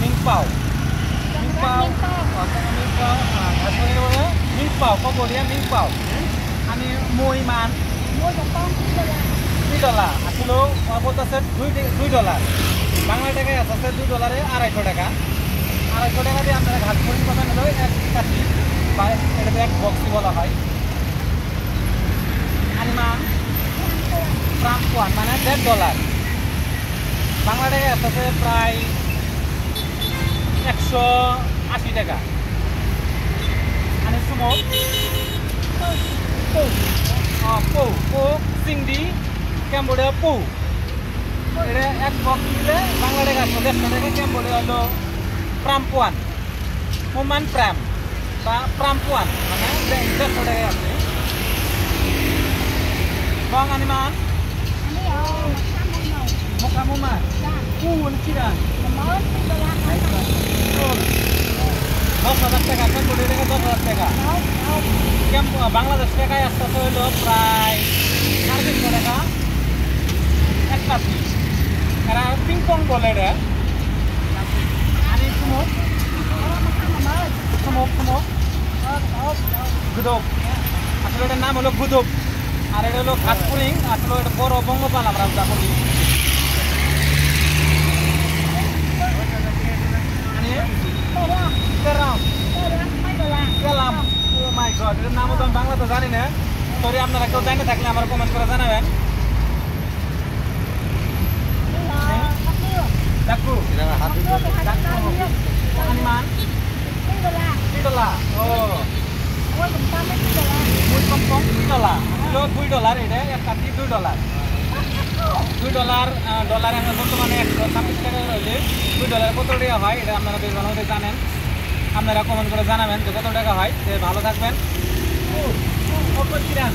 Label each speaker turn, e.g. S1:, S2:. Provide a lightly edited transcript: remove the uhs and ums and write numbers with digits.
S1: Ming পাও Ming পাও Cambodia Ming পাও ani moi man $2 আসলে বলতেছে $2 বাংলা টাকায় আছে $2 $250 $250 দিয়ে আপনারা ঘাট মুড়ি পাবেন হলো এক কাঠি বা এটাতে এক বক্সি বলা হয় আনিমান প্রাম্পুয়ান মানে $1.5 বাংলা টাকায় আছে প্রায় $180 আনি সুমো পো চিংড়ি Cambodia পো এটা এক বক্স দিলে বাংলা টাকা 150 টাকা Cambodia হলো প্রাম্পুয়ান মোমান প্রাম বা প্রাম্পুয়ান মানে 150 টাকা আছে bang animan Mokamuma Kuun Kiran $10,000 টাকা Cambodia টাকা $10,000 টাকা বাংলাদেশ টাকায় আসতে হইল প্রায় $350 টাকা এক কাঠি এরা পিং পং বলে রে আনি সুমুক গুদব আসলে এটার নাম হলো গুদব আর এটা হলো ঘাটপুরিং আসলে এটা বড় বঙ্গপাল আমরা যা বলি কেলাম ও মাই গড এটার নামও তো আমি বাংলা তো জানি না সরি আপনারা কেউ জানে থাকলে আমার কমেন্ট করে জানাবেন Daku, animan, $2. Oh, muy compong $2. Lo $2 ini ya kaki $2. $2 dolar yang বর্তমানে 126 টাকা রয়েছে $2 কত টাকা হয় এটা আপনারা বেশ ভালো করে জানেন আপনারা কমেন্ট করে জানাবেন যে কত টাকা হয় যে ভালো থাকবেন ও কিরান